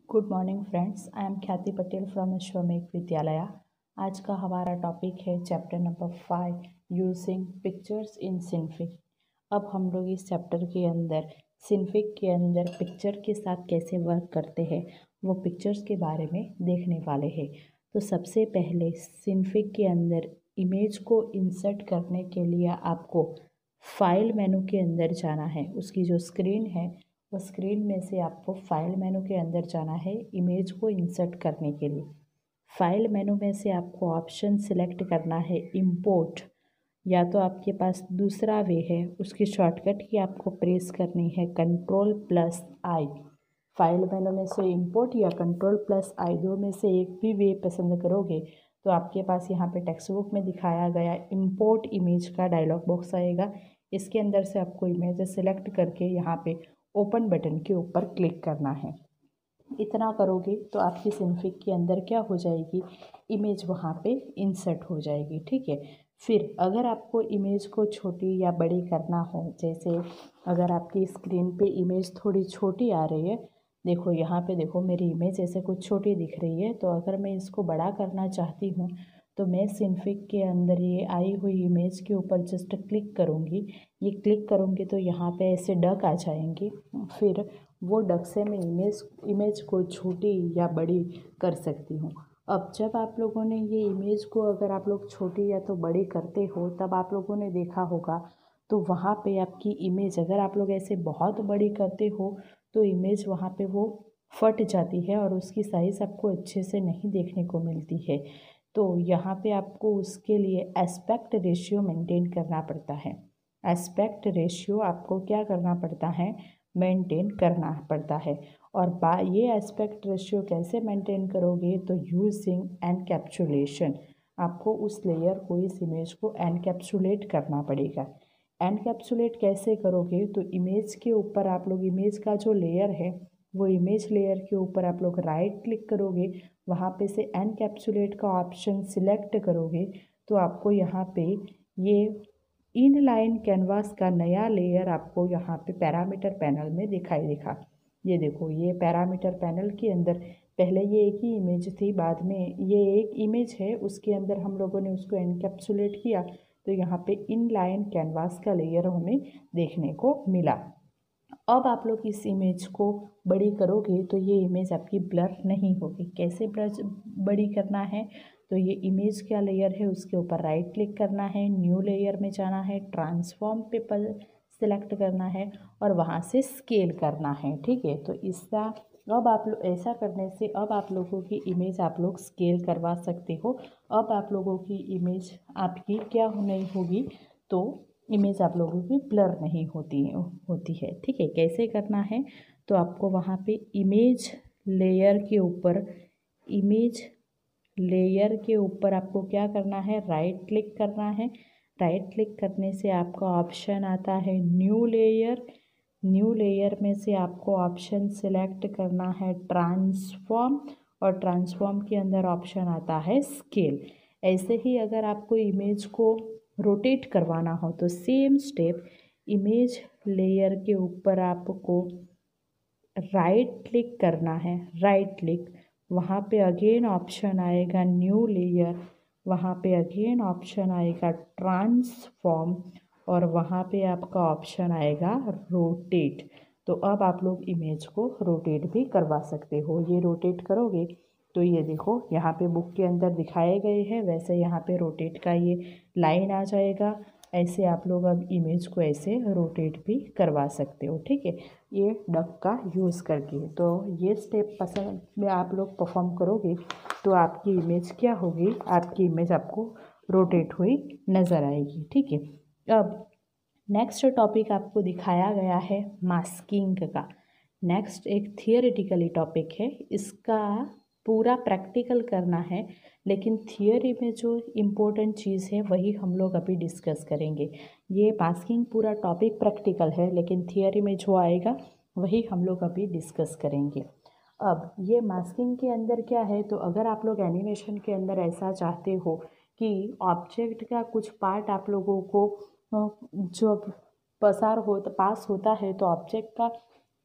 Good morning friends, I am ख्याति Patel from अश्वमेघ विद्यालय। आज का हमारा टॉपिक है chapter number 5 using pictures in सिनफिक। अब हम लोग इस चैप्टर के अंदर सिनफिक के अंदर पिक्चर के साथ कैसे वर्क करते हैं वो पिक्चर्स के बारे में देखने वाले हैं। तो सबसे पहले सिनफिक के अंदर इमेज को इंसर्ट करने के लिए आपको फाइल मेनू के अंदर जाना है। उसकी जो स्क्रीन है वो स्क्रीन में से आपको फाइल मेनू के अंदर जाना है इमेज को इंसर्ट करने के लिए। फाइल मेनू में से आपको ऑप्शन सिलेक्ट करना है इंपोर्ट, या तो आपके पास दूसरा वे है उसकी शॉर्टकट की आपको प्रेस करनी है Ctrl+I। फाइल मेनू में से इंपोर्ट या Ctrl+I दो में से एक भी वे पसंद करोगे तो आपके पास यहाँ पे टेक्स्ट बुक में दिखाया गया इंपोर्ट इमेज का डायलॉग बॉक्स आएगा। इसके अंदर से आपको इमेज सेलेक्ट करके यहाँ पे ओपन बटन के ऊपर क्लिक करना है। इतना करोगे तो आपकी सिनफिक के अंदर क्या हो जाएगी, इमेज वहाँ पे इंसर्ट हो जाएगी। ठीक है। फिर अगर आपको इमेज को छोटी या बड़ी करना हो, जैसे अगर आपकी स्क्रीन पे इमेज थोड़ी छोटी आ रही है, देखो यहाँ पे देखो मेरी इमेज ऐसे कुछ छोटी दिख रही है, तो अगर मैं इसको बड़ा करना चाहती हूँ तो मैं सिनफिक के अंदर ये आई हुई इमेज के ऊपर जस्ट क्लिक करूँगी। ये क्लिक करूँगी तो यहाँ पे ऐसे डक आ जाएंगे। फिर वो डक से मैं इमेज को छोटी या बड़ी कर सकती हूँ। अब जब आप लोगों ने ये इमेज को अगर आप लोग छोटी या तो बड़ी करते हो तब आप लोगों ने देखा होगा तो वहाँ पे आपकी इमेज अगर आप लोग ऐसे बहुत बड़ी करते हो तो इमेज वहाँ पे वो फट जाती है और उसकी साइज़ आपको अच्छे से नहीं देखने को मिलती है। तो यहाँ पे आपको उसके लिए एस्पेक्ट रेशियो मेंटेन करना पड़ता है। एस्पेक्ट रेशियो आपको क्या करना पड़ता है, मेंटेन करना पड़ता है। और ये एस्पेक्ट रेशियो कैसे मेंटेन करोगे, तो यूजिंग एनकैप्सुलेशन। आपको उस लेयर को, इस इमेज को एनकैप्सुलेट करना पड़ेगा। एनकैप्सुलेट कैसे करोगे, तो इमेज के ऊपर आप लोग इमेज का जो लेयर है वो इमेज लेयर के ऊपर आप लोग राइट क्लिक करोगे, वहाँ पे से एनकैप्सुलेट का ऑप्शन सिलेक्ट करोगे तो आपको यहाँ पे ये इनलाइन कैनवास का नया लेयर आपको यहाँ पे पैरामीटर पैनल में दिखाई देगा। ये देखो, ये पैरामीटर पैनल के अंदर पहले ये एक ही इमेज थी, बाद में ये एक इमेज है उसके अंदर हम लोगों ने उसको एनकैप्सुलेट किया तो यहाँ पे इनलाइन कैनवास का लेयर हमें देखने को मिला। अब आप लोग इस इमेज को बड़ी करोगे तो ये इमेज आपकी ब्लर नहीं होगी। कैसे बड़ी करना है, तो ये इमेज क्या लेयर है उसके ऊपर राइट क्लिक करना है, न्यू लेयर में जाना है, ट्रांसफॉर्म पे सेलेक्ट करना है और वहाँ से स्केल करना है। ठीक है। तो इसका अब आप लोग ऐसा करने से अब आप लोगों की इमेज आप लोग स्केल करवा सकते हो। अब आप लोगों की इमेज आपकी क्या नहीं होगी, तो इमेज आप लोगों की ब्लर नहीं होती है। ठीक है। कैसे करना है, तो आपको वहाँ पे इमेज लेयर के ऊपर आपको क्या करना है, राइट क्लिक करना है। राइट क्लिक करने से आपका ऑप्शन आता है न्यू लेयर। न्यू लेयर में से आपको ऑप्शन सिलेक्ट करना है ट्रांसफॉर्म और ट्रांसफॉर्म के अंदर ऑप्शन आता है स्केल। ऐसे ही अगर आपको इमेज को रोटेट करवाना हो तो सेम स्टेप, इमेज लेयर के ऊपर आपको राइट क्लिक करना है, राइट क्लिक, वहाँ पे अगेन ऑप्शन आएगा न्यू लेयर, वहाँ पे अगेन ऑप्शन आएगा ट्रांसफॉर्म और वहाँ पे आपका ऑप्शन आएगा रोटेट। तो अब आप लोग इमेज को रोटेट भी करवा सकते हो। ये रोटेट करोगे तो ये देखो यहाँ पे बुक के अंदर दिखाए गए हैं वैसे यहाँ पे रोटेट का ये लाइन आ जाएगा। ऐसे आप लोग अब इमेज को ऐसे रोटेट भी करवा सकते हो। ठीक है। ये डक का यूज़ करके, तो ये स्टेप पसंद में आप लोग परफॉर्म करोगे तो आपकी इमेज क्या होगी, आपकी इमेज आपको रोटेट हुई नज़र आएगी। ठीक है। अब नेक्स्ट टॉपिक आपको दिखाया गया है मास्किंग का। नेक्स्ट एक थियोरेटिकली टॉपिक है, इसका पूरा प्रैक्टिकल करना है, लेकिन थियोरी में जो इम्पोर्टेंट चीज़ है वही हम लोग अभी डिस्कस करेंगे। ये मास्किंग पूरा टॉपिक प्रैक्टिकल है, लेकिन थियोरी में जो आएगा वही हम लोग अभी डिस्कस करेंगे। अब ये मास्किंग के अंदर क्या है, तो अगर आप लोग एनिमेशन के अंदर ऐसा चाहते हो कि ऑब्जेक्ट का कुछ पार्ट आप लोगों को जो पास होता है तो ऑब्जेक्ट का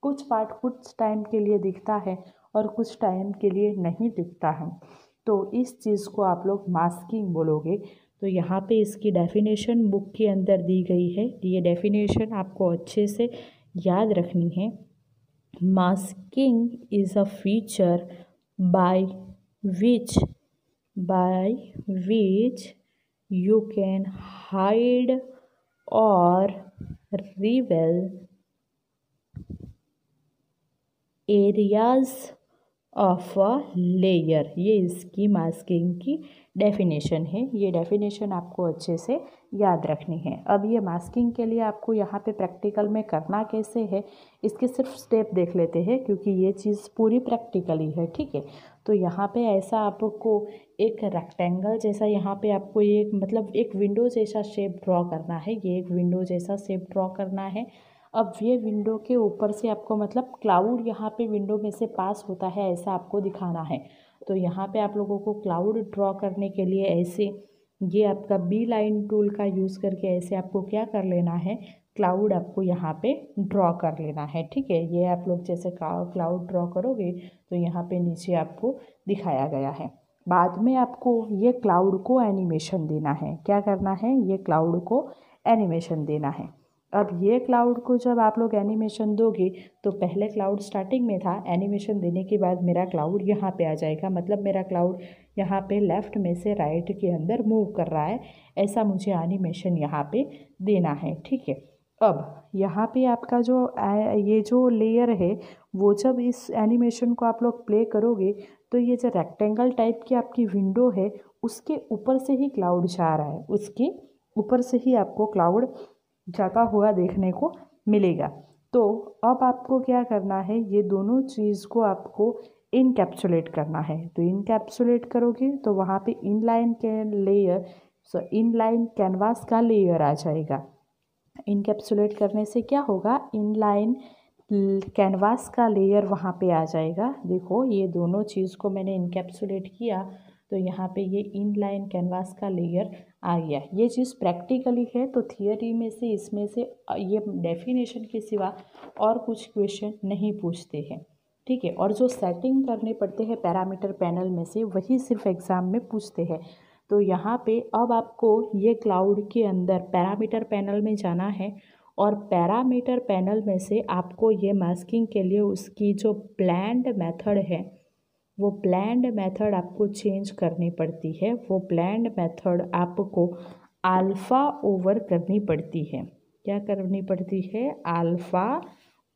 कुछ पार्ट कुछ टाइम के लिए दिखता है और कुछ टाइम के लिए नहीं दिखता है, तो इस चीज़ को आप लोग मास्किंग बोलोगे। तो यहाँ पे इसकी डेफिनेशन बुक के अंदर दी गई है, ये डेफिनेशन आपको अच्छे से याद रखनी है। Masking is a feature by which you can hide or reveal areas of a layer. ये इसकी मास्किंग की डेफिनेशन है। ये डेफिनेशन आपको अच्छे से याद रखनी है। अब ये मास्किंग के लिए आपको यहाँ पे प्रैक्टिकल में करना कैसे है, इसके सिर्फ स्टेप देख लेते हैं, क्योंकि ये चीज़ पूरी प्रैक्टिकली है, ठीक है। तो यहाँ पे ऐसा आपको एक रेक्टेंगल जैसा, यहाँ पे आपको एक मतलब एक विंडो जैसा शेप ड्रॉ करना है। ये एक विंडो जैसा शेप ड्रॉ करना है। अब ये विंडो के ऊपर से आपको मतलब क्लाउड यहाँ पे विंडो में से पास होता है, ऐसा आपको दिखाना है। तो यहाँ पे आप लोगों को क्लाउड ड्रॉ करने के लिए ऐसे ये आपका बी लाइन टूल का यूज़ करके ऐसे आपको क्या कर लेना है, क्लाउड आपको यहाँ पे ड्रॉ कर लेना है, ठीक है। ये आप लोग जैसे क्लाउड ड्रॉ करोगे तो यहाँ पे नीचे आपको दिखाया गया है। बाद में आपको ये क्लाउड को एनिमेशन देना है। क्या करना है, ये क्लाउड को एनिमेशन देना है। अब ये क्लाउड को जब आप लोग एनिमेशन दोगे तो पहले क्लाउड स्टार्टिंग में था, एनिमेशन देने के बाद मेरा क्लाउड यहाँ पे आ जाएगा, मतलब मेरा क्लाउड यहाँ पे लेफ़्ट में से राइट के अंदर मूव कर रहा है, ऐसा मुझे एनिमेशन यहाँ पे देना है, ठीक है। अब यहाँ पे आपका जो ये जो लेयर है, वो जब इस एनिमेशन को आप लोग प्ले करोगे तो ये जो रेक्टेंगल टाइप की आपकी विंडो है उसके ऊपर से ही क्लाउड जा रहा है, उसके ऊपर से ही आपको क्लाउड जाता हुआ देखने को मिलेगा। तो अब आपको क्या करना है, ये दोनों चीज़ को आपको इनकैप्सुलेट करना है। तो इनकैप्सुलेट करोगे तो वहाँ पे इनलाइन कैनवास का लेयर आ जाएगा। इनकैप्सुलेट करने से क्या होगा, इनलाइन कैनवास का लेयर वहाँ पे आ जाएगा। देखो ये दोनों चीज़ को मैंने इनकैप्सुलेट किया तो यहाँ पे ये इनलाइन कैनवास का लेयर आ गया। ये चीज़ प्रैक्टिकली है, तो थियरी में से इसमें से ये डेफिनेशन के सिवा और कुछ क्वेश्चन नहीं पूछते हैं, ठीक है। और जो सेटिंग करने पड़ते हैं पैरामीटर पैनल में से, वही सिर्फ एग्ज़ाम में पूछते हैं। तो यहाँ पे अब आपको ये क्लाउड के अंदर पैरामीटर पैनल में जाना है और पैरामीटर पैनल में से आपको ये मास्किंग के लिए उसकी जो ब्लेंड मेथड है, वो ब्लेंड मेथड आपको चेंज करनी पड़ती है। वो ब्लेंड मेथड आपको अल्फ़ा ओवर करनी पड़ती है। क्या करनी पड़ती है, अल्फ़ा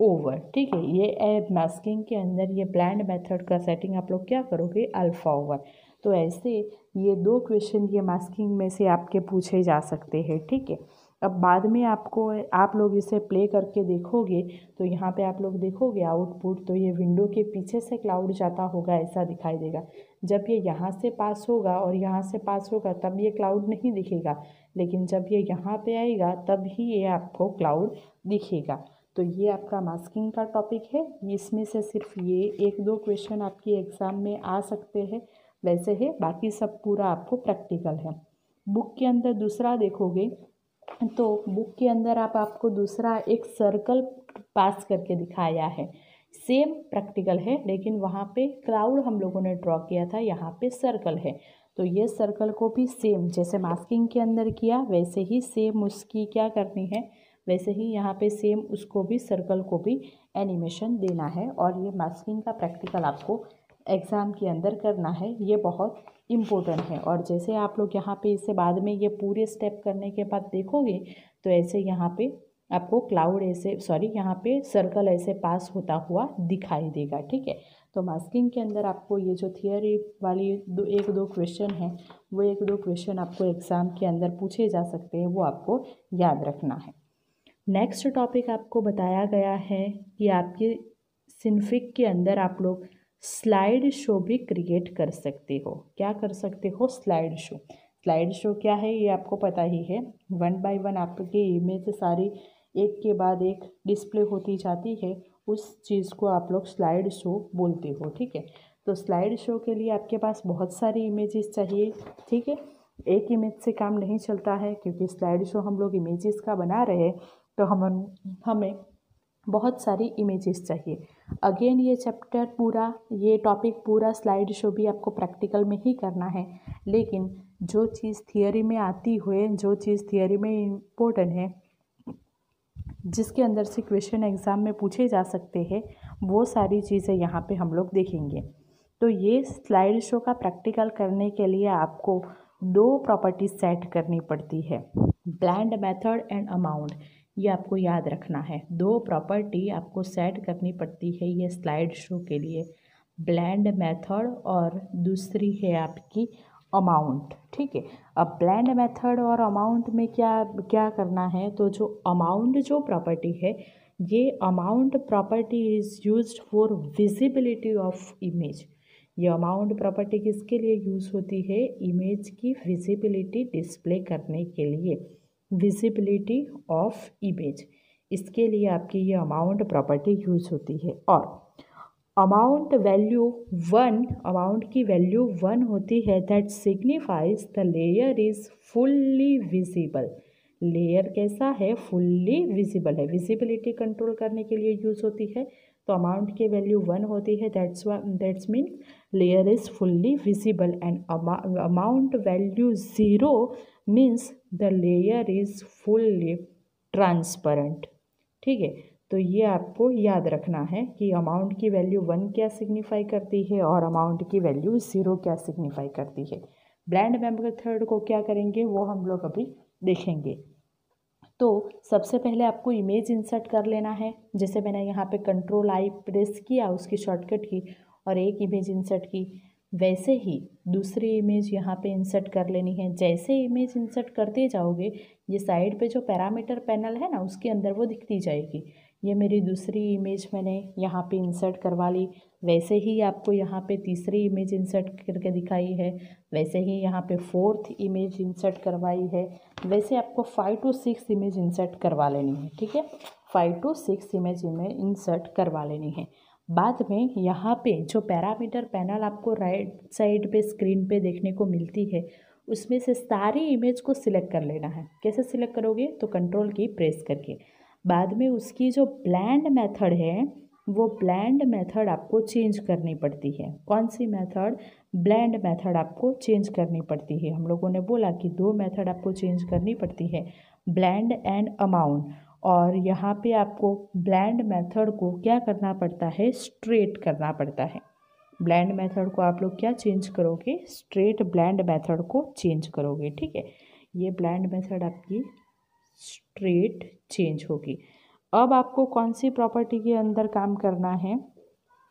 ओवर, ठीक है। ये मास्किंग के अंदर ये ब्लेंड मेथड का सेटिंग आप लोग क्या करोगे, अल्फ़ा ओवर। तो ऐसे ये दो क्वेश्चन ये मास्किंग में से आपके पूछे जा सकते हैं, ठीक है। अब बाद में आप लोग इसे प्ले करके देखोगे तो यहाँ पे आप लोग देखोगे आउटपुट, तो ये विंडो के पीछे से क्लाउड जाता होगा, ऐसा दिखाई देगा। जब ये यहाँ से पास होगा और यहाँ से पास होगा तब ये क्लाउड नहीं दिखेगा, लेकिन जब ये यहाँ पे आएगा तब ही ये आपको क्लाउड दिखेगा। तो ये आपका मास्किंग का टॉपिक है। इसमें से सिर्फ ये एक दो क्वेश्चन आपकी एग्ज़ाम में आ सकते हैं, वैसे है, बाकी सब पूरा आपको प्रैक्टिकल है। बुक के अंदर दूसरा देखोगे तो बुक के अंदर आपको दूसरा एक सर्कल पास करके दिखाया है। सेम प्रैक्टिकल है, लेकिन वहाँ पे क्लाउड हम लोगों ने ड्रॉ किया था, यहाँ पे सर्कल है। तो ये सर्कल को भी सेम जैसे मास्किंग के अंदर किया वैसे ही सेम उसकी क्या करनी है, वैसे ही यहाँ पे सेम उसको भी सर्कल को भी एनिमेशन देना है। और ये मास्किंग का प्रैक्टिकल आपको एग्ज़ाम के अंदर करना है, ये बहुत इम्पोर्टेंट है। और जैसे आप लोग यहाँ पे इसे बाद में ये पूरे स्टेप करने के बाद देखोगे तो ऐसे यहाँ पे आपको क्लाउड यहाँ पे सर्कल ऐसे पास होता हुआ दिखाई देगा, ठीक है। तो मास्किंग के अंदर आपको ये जो थियरी वाली एक दो क्वेश्चन हैं, वो एक दो क्वेश्चन आपको एग्ज़ाम के अंदर पूछे जा सकते हैं, वो आपको याद रखना है। नेक्स्ट टॉपिक आपको बताया गया है कि आपके सिनफिक के अंदर आप लोग स्लाइड शो भी क्रिएट कर सकते हो। क्या कर सकते हो, स्लाइड शो। स्लाइड शो क्या है ये आपको पता ही है, 1 बाय 1 आपके इमेज सारी एक के बाद एक डिस्प्ले होती जाती है, उस चीज़ को आप लोग स्लाइड शो बोलते हो, ठीक है। तो स्लाइड शो के लिए आपके पास बहुत सारी इमेजेस चाहिए, ठीक है। एक इमेज से काम नहीं चलता है, क्योंकि स्लाइड शो हम लोग इमेजेस का बना रहे हैं, तो हमें बहुत सारी इमेजेस चाहिए। अगेन ये चैप्टर पूरा, ये टॉपिक पूरा स्लाइड शो भी आपको प्रैक्टिकल में ही करना है, लेकिन जो चीज़ थियोरी में आती हुए, जो चीज़ थियोरी में इम्पोर्टेंट है, जिसके अंदर से क्वेश्चन एग्ज़ाम में पूछे जा सकते हैं, वो सारी चीज़ें यहाँ पे हम लोग देखेंगे। तो ये स्लाइड शो का प्रैक्टिकल करने के लिए आपको 2 प्रॉपर्टीज सेट करनी पड़ती है, ब्लेंड मेथड एंड अमाउंट। ये आपको याद रखना है, 2 प्रॉपर्टी आपको सेट करनी पड़ती है ये स्लाइड शो के लिए, ब्लेंड मेथड और दूसरी है आपकी अमाउंट। ठीक है, अब ब्लेंड मेथड और अमाउंट में क्या क्या करना है, तो जो अमाउंट जो प्रॉपर्टी है, ये amount property is used for visibility of image. ये अमाउंट प्रॉपर्टी किसके लिए यूज़ होती है, इमेज की विजिबिलिटी डिस्प्ले करने के लिए, विजिबिलिटी ऑफ इमेज, इसके लिए आपकी ये अमाउंट प्रॉपर्टी यूज़ होती है। और अमाउंट वैल्यू 1, अमाउंट की वैल्यू 1 होती है, that signifies the layer is fully visible. Layer कैसा है, फुल्ली विजिबल है, विजिबिलिटी कंट्रोल करने के लिए यूज़ होती है। तो अमाउंट की वैल्यू 1 होती है, that's mean layer is fully visible, and amount value 0 means the layer is fully transparent. ठीक है, तो ये आपको याद रखना है कि अमाउंट की वैल्यू 1 क्या सिग्निफाई करती है और अमाउंट की वैल्यू 0 क्या सिग्निफाई करती है। ब्लेंड मेथड को क्या करेंगे वो हम लोग अभी देखेंगे। तो सबसे पहले आपको इमेज इंसर्ट कर लेना है, जैसे मैंने यहाँ पे कंट्रोल आई प्रेस किया, उसकी शॉर्टकट की और एक इमेज इंसर्ट की, वैसे ही दूसरी इमेज यहाँ पे इंसर्ट कर लेनी है। जैसे इमेज इंसर्ट करते जाओगे, ये साइड पे जो पैरामीटर पैनल है ना, उसके अंदर वो दिखती जाएगी। ये मेरी दूसरी इमेज मैंने यहाँ पे इंसर्ट करवा ली, वैसे ही आपको यहाँ पे तीसरी इमेज इंसर्ट करके दिखाई है, वैसे ही यहाँ पे 4th इमेज इंसर्ट करवाई है, वैसे आपको 5 to 6 इमेज इंसर्ट करवा लेनी है। ठीक है, 5 to 6 इमेज इंसर्ट करवा लेनी है। बाद में यहाँ पे जो पैरामीटर पैनल आपको राइट साइड पे स्क्रीन पे देखने को मिलती है, उसमें से सारी इमेज को सिलेक्ट कर लेना है। कैसे सिलेक्ट करोगे, तो कंट्रोल की प्रेस करके। बाद में उसकी जो ब्लेंड मेथड है, वो ब्लेंड मेथड आपको चेंज करनी पड़ती है। कौन सी मेथड, ब्लेंड मेथड आपको चेंज करनी पड़ती है। हम लोगों ने बोला कि 2 मेथड आपको चेंज करनी पड़ती है, ब्लेंड एंड अमाउंट। और यहाँ पे आपको ब्लेंड मेथड को क्या करना पड़ता है, स्ट्रेट करना पड़ता है। ब्लेंड मेथड को आप लोग क्या चेंज करोगे, स्ट्रेट ब्लेंड मेथड को चेंज करोगे। ठीक है, ये ब्लेंड मेथड आपकी स्ट्रेट चेंज होगी। अब आपको कौन सी प्रॉपर्टी के अंदर काम करना है,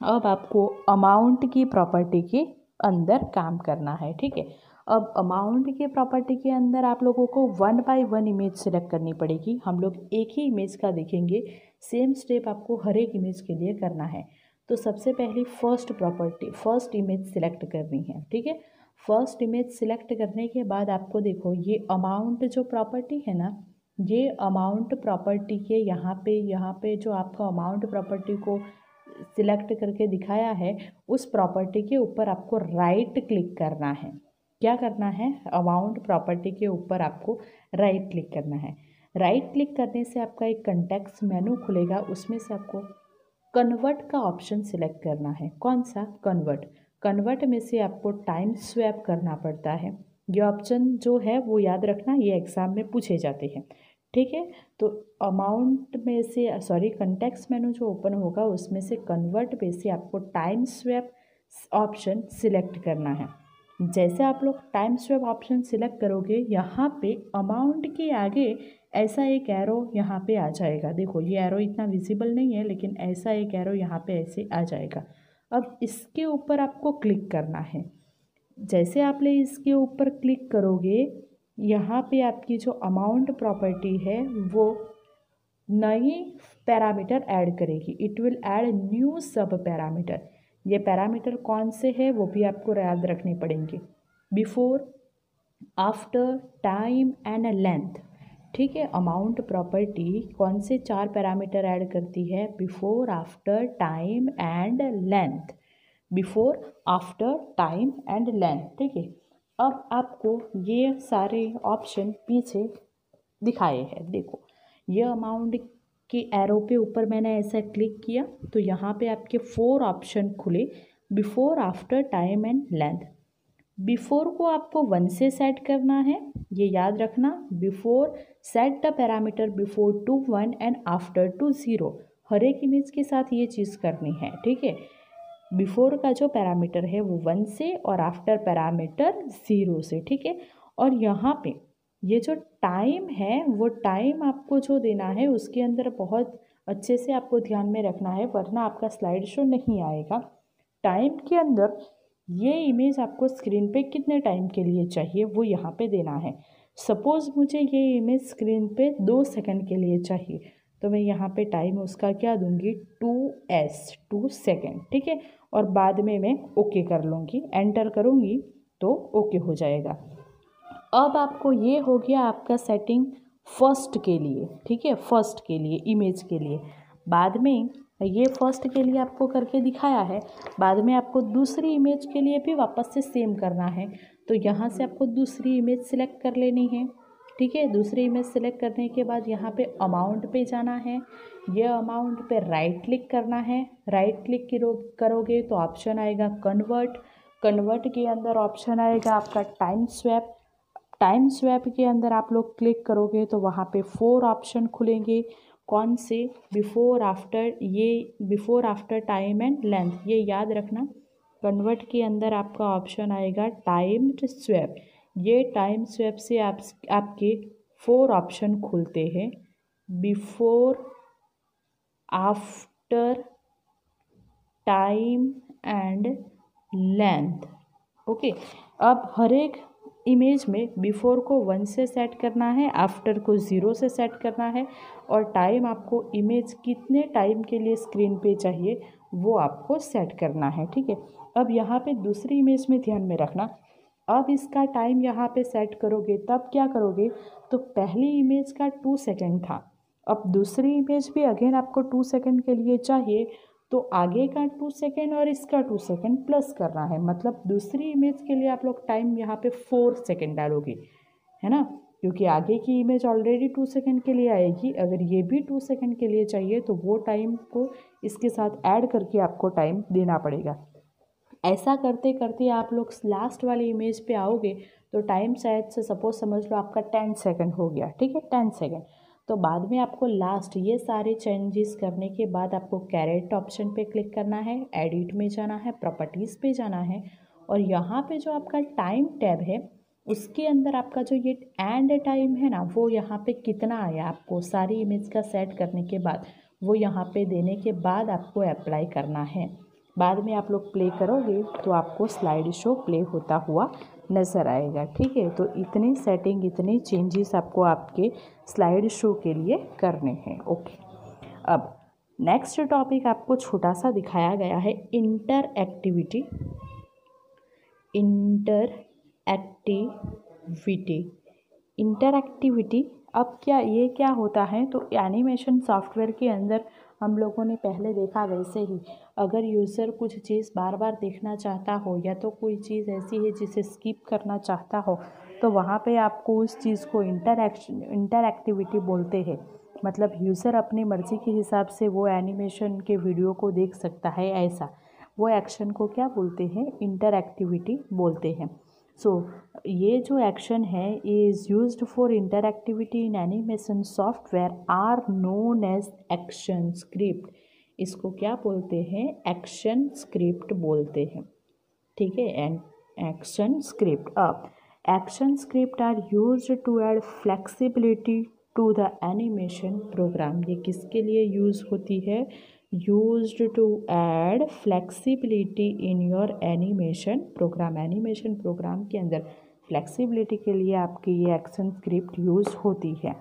अब आपको अमाउंट की प्रॉपर्टी के अंदर काम करना है। ठीक है, अब अमाउंट के प्रॉपर्टी के अंदर आप लोगों को 1 by 1 इमेज सेलेक्ट करनी पड़ेगी। हम लोग एक ही इमेज का देखेंगे, सेम स्टेप आपको हर एक इमेज के लिए करना है। तो सबसे पहली फर्स्ट इमेज सिलेक्ट करनी है। ठीक है, फर्स्ट इमेज सिलेक्ट करने के बाद आपको देखो, ये अमाउंट जो प्रॉपर्टी है ना, ये अमाउंट प्रॉपर्टी के यहाँ पे जो आपका अमाउंट प्रॉपर्टी को सिलेक्ट करके दिखाया है, उस प्रॉपर्टी के ऊपर आपको राइट क्लिक करना है। क्या करना है, अमाउंट प्रॉपर्टी के ऊपर आपको राइट क्लिक करना है। राइट क्लिक करने से आपका एक कॉन्टेक्स्ट मेनू खुलेगा, उसमें से आपको कन्वर्ट का ऑप्शन सिलेक्ट करना है। कौन सा, कन्वर्ट में से आपको टाइम स्वैप करना पड़ता है। ये ऑप्शन जो है वो याद रखना, ये एग्ज़ाम में पूछे जाते हैं। ठीक है, तो अमाउंट में से कॉन्टेक्स्ट मेनू जो ओपन होगा, उसमें से कन्वर्ट पे से आपको टाइम स्वैप ऑप्शन सिलेक्ट करना है। जैसे आप लोग टाइम स्वैप ऑप्शन सिलेक्ट करोगे, यहाँ पे अमाउंट के आगे ऐसा एक एरो यहाँ पे आ जाएगा। देखो, ये एरो इतना विजिबल नहीं है, लेकिन ऐसा एक एरो यहाँ पे ऐसे आ जाएगा। अब इसके ऊपर आपको क्लिक करना है। जैसे आप ले इसके ऊपर क्लिक करोगे, यहाँ पे आपकी जो अमाउंट प्रॉपर्टी है वो नई पैरामीटर ऐड करेगी। इट विल ऐड न्यू सब पैरामीटर। ये पैरामीटर कौन से हैं वो भी आपको याद रखने पड़ेंगे, before, after, time and length. ठीक है, अमाउंट प्रॉपर्टी कौन से 4 पैरामीटर ऐड करती है, before, after, time and length. Before, after, time and length. ठीक है, अब आपको ये सारे ऑप्शन पीछे दिखाए हैं। देखो, ये अमाउंट कि एरो पे ऊपर मैंने ऐसा क्लिक किया तो यहाँ पे आपके 4 ऑप्शन खुले, before, after, time and length. Before को आपको 1 से सेट करना है, ये याद रखना। Before set the parameter before two 1 and after two 0। हर एक इमेज के साथ ये चीज़ करनी है, ठीक है। बिफोर का जो पैरामीटर है वो 1 से और आफ्टर पैरामीटर 0 से, ठीक है। और यहाँ पे ये जो टाइम है वो टाइम आपको जो देना है उसके अंदर बहुत अच्छे से आपको ध्यान में रखना है, वरना आपका स्लाइड शो नहीं आएगा। टाइम के अंदर ये इमेज आपको स्क्रीन पे कितने टाइम के लिए चाहिए वो यहाँ पे देना है। सपोज़ मुझे ये इमेज स्क्रीन पे 2 सेकंड के लिए चाहिए, तो मैं यहाँ पे टाइम उसका क्या दूंगी, 2s, 2 सेकेंड, ठीक है। और बाद में मैं ओके कर लूँगी, एंटर करूँगी तो ओके हो जाएगा। अब आपको ये हो गया आपका सेटिंग फर्स्ट के लिए, ठीक है, फर्स्ट के लिए, इमेज के लिए। बाद में ये फर्स्ट के लिए आपको करके दिखाया है, बाद में आपको दूसरी इमेज के लिए भी वापस से सेम करना है। तो यहाँ से आपको दूसरी इमेज सिलेक्ट कर लेनी है, ठीक है। दूसरी इमेज सेलेक्ट करने के बाद यहाँ पे अमाउंट पे जाना है, ये अमाउंट पे राइट क्लिक करना है। राइट क्लिक करोगे तो ऑप्शन आएगा कन्वर्ट। कन्वर्ट के अंदर ऑप्शन आएगा आपका टाइम स्वैप। टाइम स्वैप के अंदर आप लोग क्लिक करोगे तो वहाँ पे 4 ऑप्शन खुलेंगे। कौन से, बिफोर, आफ्टर, ये before, after, time and length, ये याद रखना। कन्वर्ट के अंदर आपका ऑप्शन आएगा टाइम स्वैप। ये टाइम स्वैप से आपके 4 ऑप्शन खुलते हैं, before, after, time and length, okay. अब हर एक इमेज में बिफोर को 1 से सेट करना है, आफ्टर को 0 से सेट करना है, और टाइम आपको इमेज कितने टाइम के लिए स्क्रीन पे चाहिए वो आपको सेट करना है, ठीक है। अब यहाँ पे दूसरी इमेज में ध्यान में रखना, अब इसका टाइम यहाँ पे सेट करोगे तब क्या करोगे, तो पहली इमेज का 2 सेकेंड था, अब दूसरी इमेज भी अगेन आपको 2 सेकेंड के लिए चाहिए, तो आगे का 2 सेकेंड और इसका 2 सेकेंड प्लस करना है। मतलब दूसरी इमेज के लिए आप लोग टाइम यहाँ पे 4 सेकेंड डालोगे, है ना, क्योंकि आगे की इमेज ऑलरेडी 2 सेकेंड के लिए आएगी। अगर ये भी 2 सेकेंड के लिए चाहिए तो वो टाइम को इसके साथ ऐड करके आपको टाइम देना पड़ेगा। ऐसा करते करते आप लोग लास्ट वाली इमेज पे आओगे तो टाइम शायद से सपोज समझ लो आपका 10 सेकेंड हो गया, ठीक है, 10 सेकेंड। तो बाद में आपको लास्ट ये सारे चेंजेस करने के बाद आपको कैरेट ऑप्शन पे क्लिक करना है, एडिट में जाना है, प्रॉपर्टीज़ पे जाना है, और यहाँ पे जो आपका टाइम टैब है उसके अंदर आपका जो ये एंड टाइम है ना, वो यहाँ पे कितना आया आपको सारी इमेज का सेट करने के बाद, वो यहाँ पे देने के बाद आपको अप्लाई करना है। बाद में आप लोग प्ले करोगे तो आपको स्लाइड शो प्ले होता हुआ नज़र आएगा, ठीक है। तो इतनी सेटिंग, इतने चेंजेस आपको आपके स्लाइड शो के लिए करने हैं, ओके। अब नेक्स्ट टॉपिक आपको छोटा सा दिखाया गया है, इंटरएक्टिविटी। इंटरएक्टिविटी अब ये क्या होता है, तो एनिमेशन सॉफ्टवेयर के अंदर हम लोगों ने पहले देखा वैसे ही, अगर यूज़र कुछ चीज़ बार बार देखना चाहता हो या तो कोई चीज़ ऐसी है जिसे स्किप करना चाहता हो, तो वहाँ पे आपको उस चीज़ को इंटरएक्टिविटी बोलते हैं। मतलब यूज़र अपनी मर्ज़ी के हिसाब से वो एनिमेशन के वीडियो को देख सकता है, ऐसा वो एक्शन को क्या बोलते हैं, इंटरएक्टिविटी बोलते हैं। सो ये जो एक्शन है is used for interactivity in animation software are known as action script. इसको क्या बोलते हैं, एक्शन स्क्रिप्ट बोलते हैं, ठीक है, एंड एक्शन स्क्रिप्ट। अब action script are used to add flexibility to the animation program. ये किसके लिए यूज़ होती है, used to add flexibility in your animation program। Animation program के अंदर फ्लेक्सिबिलिटी के लिए आपकी ये एक्शन स्क्रिप्ट यूज़ होती है।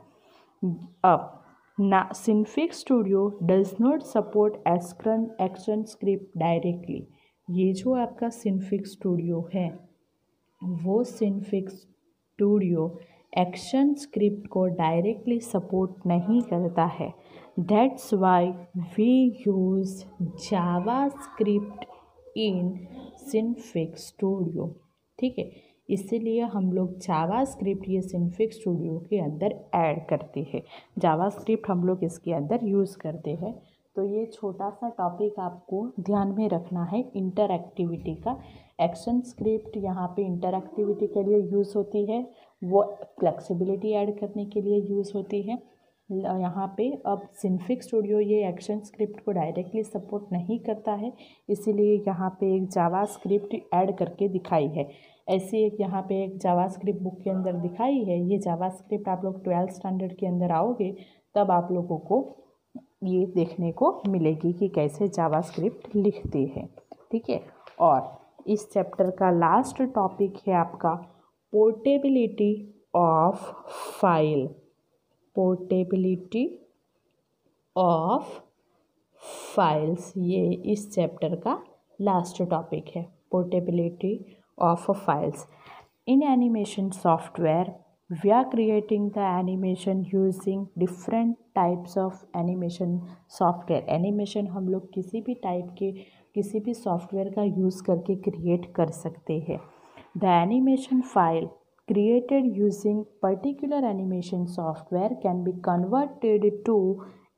अब ना Synfig studio does not support action script directly. ये जो आपका सिनफिक स्टूडियो है वो सिनफिक स्टूडियो एक्शन स्क्रिप्ट को डायरेक्टली सपोर्ट नहीं करता है। That's why we use JavaScript in Synfig Studio, ठीक है। इसीलिए हम लोग जावास्क्रिप्ट ये सिनफिक स्टूडियो के अंदर ऐड करते हैं। जावास्क्रिप्ट हम लोग इसके अंदर यूज़ करते हैं। तो ये छोटा सा टॉपिक आपको ध्यान में रखना है इंटरएक्टिविटी का। एक्शन स्क्रिप्ट यहाँ पे इंटरएक्टिविटी के लिए यूज़ होती है, वो फ्लेक्सिबिलिटी ऐड करने के लिए यूज़ होती है। यहाँ पे अब सिनफिक स्टूडियो ये एक्शन स्क्रिप्ट को डायरेक्टली सपोर्ट नहीं करता है, इसीलिए यहाँ पे एक जावास्क्रिप्ट ऐड करके दिखाई है। ऐसी एक यहाँ पे एक जावास्क्रिप्ट बुक के अंदर दिखाई है। ये जावास्क्रिप्ट आप लोग 12th स्टैंडर्ड के अंदर आओगे तब आप लोगों को ये देखने को मिलेगी कि कैसे जावास्क्रिप्ट लिखते हैं, ठीक है। और इस चैप्टर का लास्ट टॉपिक है आपका portability of file. Portability of files, ये इस चैप्टर का लास्ट टॉपिक है, portability of files. In animation software we are creating the animation using different types of animation software। Animation हम लोग किसी भी टाइप के किसी भी सॉफ्टवेयर का यूज़ करके क्रिएट कर सकते हैं। The animation file created using particular animation software can be converted to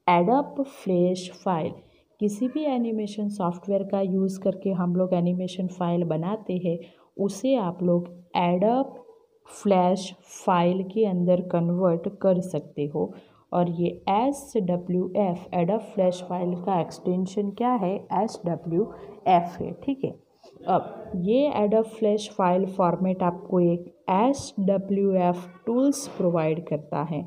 Adobe Flash file। किसी भी एनिमेशन सॉफ्टवेयर का यूज़ करके हम लोग एनिमेशन फाइल बनाते हैं, उसे आप लोग Adobe फ्लैश फाइल के अंदर कन्वर्ट कर सकते हो। और ये SWF एडोब फ्लैश फाइल का एक्सटेंशन क्या है, SWF है, ठीक है। अब ये एडोब फ्लैश फाइल फॉर्मेट आपको एक SWF टूल्स प्रोवाइड करता है।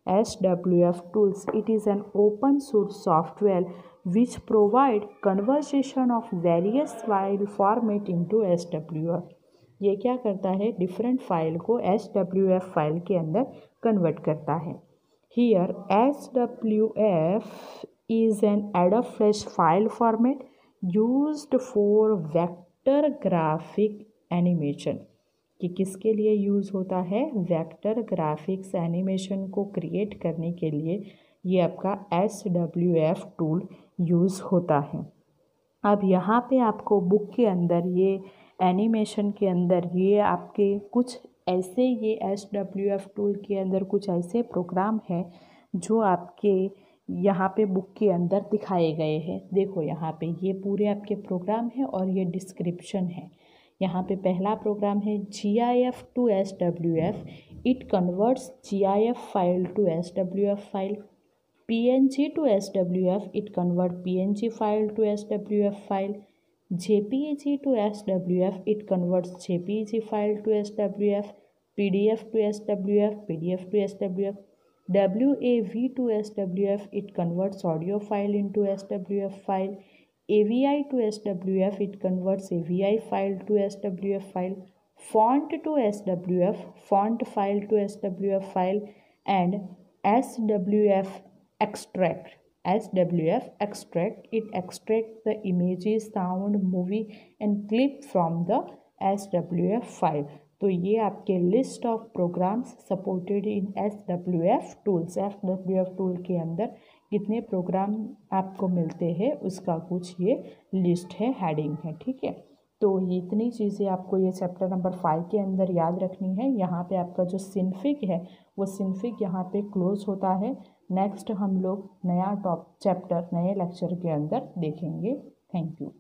SWF tools, it is an open source software which provide conversation of various file format into SWF। ये क्या करता है, डिफरेंट फाइल को SWF फाइल के अंदर कन्वर्ट करता है। Here SWF is an adobe flash file format used for vector graphic animation. कि किसके लिए यूज़ होता है, वेक्टर ग्राफिक्स एनिमेशन को क्रिएट करने के लिए ये आपका SWF टूल यूज़ होता है। अब यहाँ पे आपको बुक के अंदर ये एनिमेशन के अंदर ये आपके कुछ ऐसे ये SWF टूल के अंदर कुछ ऐसे प्रोग्राम हैं जो आपके यहाँ पे बुक के अंदर दिखाए गए हैं। देखो यहाँ पे ये पूरे आपके प्रोग्राम है और ये डिस्क्रिप्शन है। यहाँ पे पहला प्रोग्राम है GIF to SWF। It converts GIF file to SWF file. PNG to SWF, it convert PNG file to SWF file। JPEG to SWF, it converts JPEG file to SWF। PDF to SWF, PDF to SWF। WAV to SWF, it converts audio file into SWF file। AVI to SWF, it converts AVI file to SWF file। Font to SWF, font file to SWF file। And SWF extract, SWF extract, it extracts the images, sound, movie and clip from the SWF file। तो ये आपके list of programs supported in SWF tools. SWF tool के अंदर कितने programme आपको मिलते हैं उसका कुछ ये लिस्ट है, हेडिंग है, ठीक है। तो ये इतनी चीज़ें आपको ये चैप्टर नंबर 5 के अंदर याद रखनी है। यहाँ पे आपका जो सिनफिक है वो सिनफिक यहाँ पे क्लोज होता है। नेक्स्ट हम लोग नया चैप्टर नए लेक्चर के अंदर देखेंगे। Thank you.